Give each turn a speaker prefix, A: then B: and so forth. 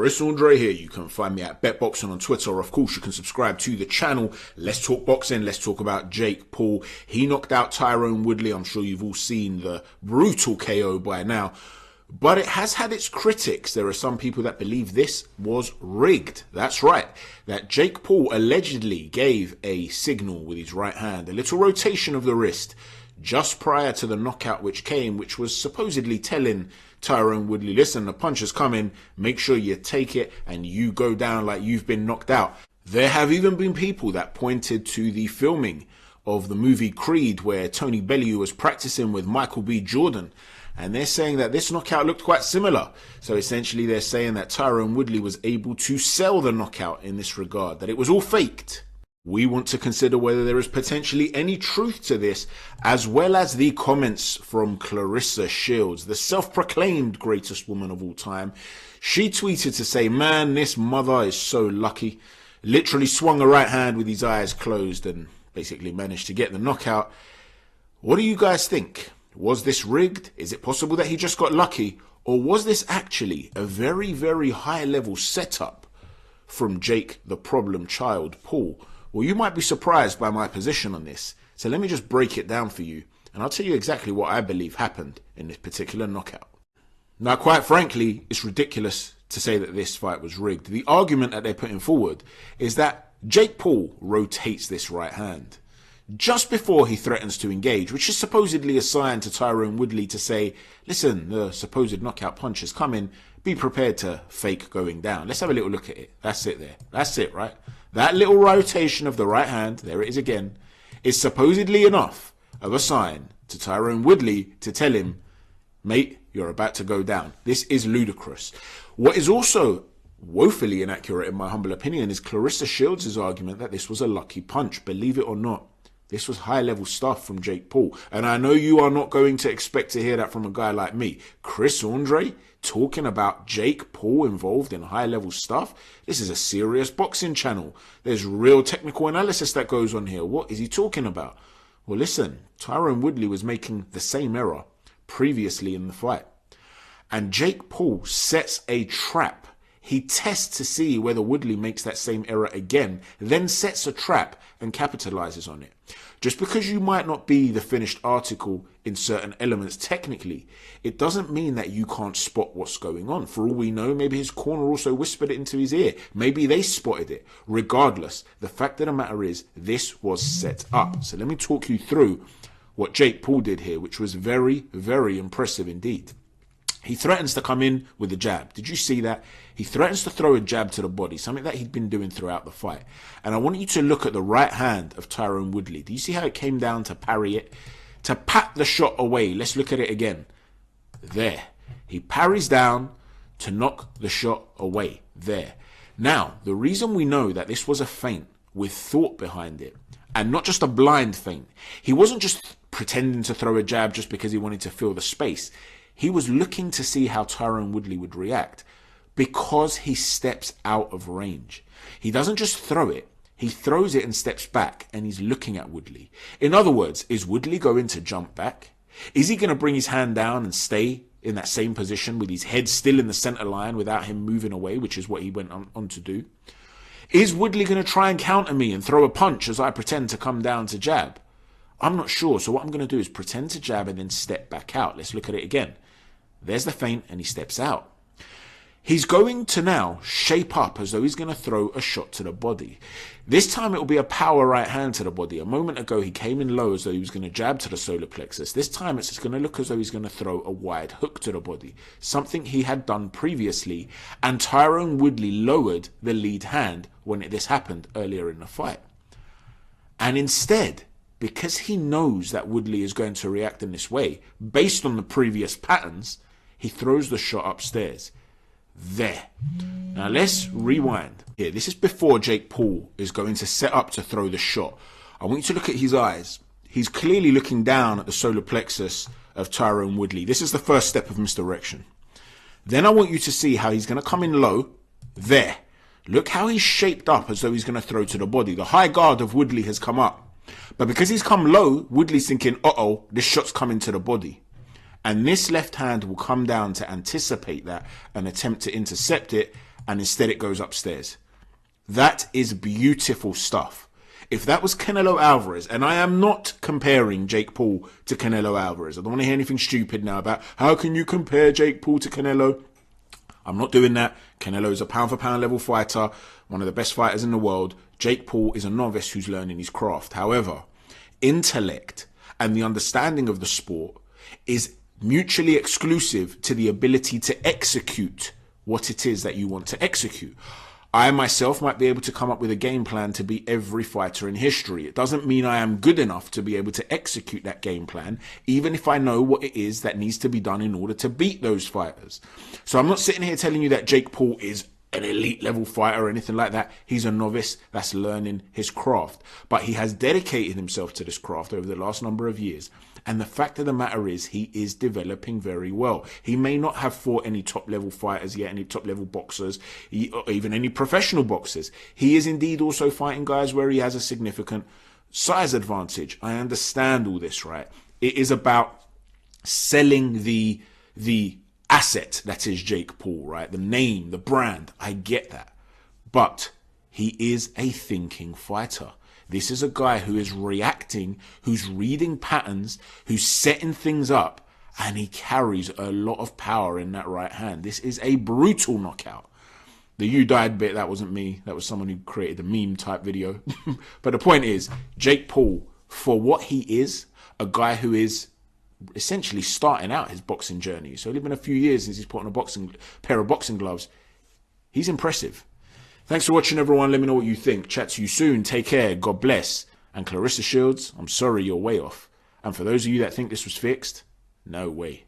A: Chris Andre here. You can find me at BetBoxing on Twitter, or of course you can subscribe to the channel. Let's talk boxing. Let's talk about Jake Paul. He knocked out Tyrone Woodley. I'm sure you've all seen the brutal KO by now. But it has had its critics. There are some people that believe this was rigged. That's right. That Jake Paul allegedly gave a signal with his right hand, a little rotation of the wrist, just prior to the knockout which came, which was supposedly telling Tyrone Woodley, listen, the punch is coming, make sure you take it and you go down like you've been knocked out. There have even been people that pointed to the filming of the movie Creed, where Tony Bellew was practicing with Michael B. Jordan, and they're saying that this knockout looked quite similar. So essentially they're saying that Tyrone Woodley was able to sell the knockout in this regard, that it was all faked. We want to consider whether there is potentially any truth to this, as well as the comments from Claressa Shields, the self-proclaimed greatest woman of all time. She tweeted to say, man, this mother is so lucky. Literally swung a right hand with his eyes closed and basically managed to get the knockout. What do you guys think? Was this rigged? Is it possible that he just got lucky? Or was this actually a very, very high-level setup from Jake the problem child, Paul? Well, you might be surprised by my position on this, so let me just break it down for you, and I'll tell you exactly what I believe happened in this particular knockout. Now, quite frankly, it's ridiculous to say that this fight was rigged. The argument that they're putting forward is that Jake Paul rotates this right hand just before he threatens to engage, which is supposedly a sign to Tyrone Woodley to say, listen, the supposed knockout punch is coming, be prepared to fake going down. Let's have a little look at it. That's it there. That's it, right? That little rotation of the right hand, there it is again, is supposedly enough of a sign to Tyrone Woodley to tell him, mate, you're about to go down. This is ludicrous. What is also woefully inaccurate, in my humble opinion, is Claressa Shields' argument that this was a lucky punch. Believe it or not, this was high-level stuff from Jake Paul. And I know you are not going to expect to hear that from a guy like me. Chris Andre talking about Jake Paul involved in high-level stuff? This is a serious boxing channel. There's real technical analysis that goes on here. What is he talking about? Well, listen, Tyrone Woodley was making the same error previously in the fight. And Jake Paul sets a trap. He tests to see whether Woodley makes that same error again, then sets a trap and capitalizes on it. Just because you might not be the finished article in certain elements technically, it doesn't mean that you can't spot what's going on. For all we know, maybe his corner also whispered it into his ear. Maybe they spotted it. Regardless, the fact of the matter is, this was set up. So let me talk you through what Jake Paul did here, which was very, very impressive indeed. He threatens to come in with a jab. Did you see that? He threatens to throw a jab to the body, something that he'd been doing throughout the fight. And I want you to look at the right hand of Tyrone Woodley. Do you see how it came down to parry it? To pat the shot away. Let's look at it again. There. He parries down to knock the shot away. There. Now, the reason we know that this was a feint with thought behind it, and not just a blind feint. He wasn't just pretending to throw a jab just because he wanted to fill the space. He was looking to see how Tyrone Woodley would react because he steps out of range. He doesn't just throw it, he throws it and steps back, and he's looking at Woodley. In other words, is Woodley going to jump back? Is he going to bring his hand down and stay in that same position with his head still in the center line without him moving away, which is what he went on to do? Is Woodley going to try and counter me and throw a punch as I pretend to come down to jab? I'm not sure, so what I'm going to do is pretend to jab and then step back out. Let's look at it again. There's the feint, and he steps out. He's going to now shape up as though he's going to throw a shot to the body. This time it will be a power right hand to the body. A moment ago he came in low as though he was going to jab to the solar plexus. This time it's just going to look as though he's going to throw a wide hook to the body. Something he had done previously, and Tyrone Woodley lowered the lead hand when this happened earlier in the fight. And instead, because he knows that Woodley is going to react in this way, based on the previous patterns, he throws the shot upstairs. There. Now let's rewind. Here, this is before Jake Paul is going to set up to throw the shot. I want you to look at his eyes. He's clearly looking down at the solar plexus of Tyrone Woodley. This is the first step of misdirection. Then I want you to see how he's going to come in low. There. Look how he's shaped up as though he's going to throw to the body. The high guard of Woodley has come up. But because he's come low, Woodley's thinking, uh-oh, this shot's coming to the body. And this left hand will come down to anticipate that and attempt to intercept it and instead it goes upstairs. That is beautiful stuff. If that was Canelo Alvarez, and I am not comparing Jake Paul to Canelo Alvarez. I don't want to hear anything stupid now about how can you compare Jake Paul to Canelo. I'm not doing that. Canelo is a pound for pound level fighter, one of the best fighters in the world. Jake Paul is a novice who's learning his craft. However, intellect and the understanding of the sport is mutually exclusive to the ability to execute what it is that you want to execute. I myself might be able to come up with a game plan to beat every fighter in history. It doesn't mean I am good enough to be able to execute that game plan, even if I know what it is that needs to be done in order to beat those fighters. So I'm not sitting here telling you that Jake Paul is an elite level fighter or anything like that. He's a novice that's learning his craft, but he has dedicated himself to this craft over the last number of years. And the fact of the matter is he is developing very well. He may not have fought any top level fighters yet, any top level boxers, or even any professional boxers. He is indeed also fighting guys where he has a significant size advantage. I understand all this, right? It is about selling the asset that is Jake Paul, right? The name, the brand. I get that. But he is a thinking fighter. This is a guy who is reacting, who's reading patterns, who's setting things up, and he carries a lot of power in that right hand. This is a brutal knockout. The "you died" bit, that wasn't me. That was someone who created the meme type video. But the point is, Jake Paul, for what he is, a guy who is essentially starting out his boxing journey. So it's been a few years since he's put on a pair of boxing gloves. He's impressive. Thanks for watching, everyone. Let me know what you think. Chat to you soon. Take care. God bless. And Claressa Shields, I'm sorry you're way off. And for those of you that think this was fixed, no way.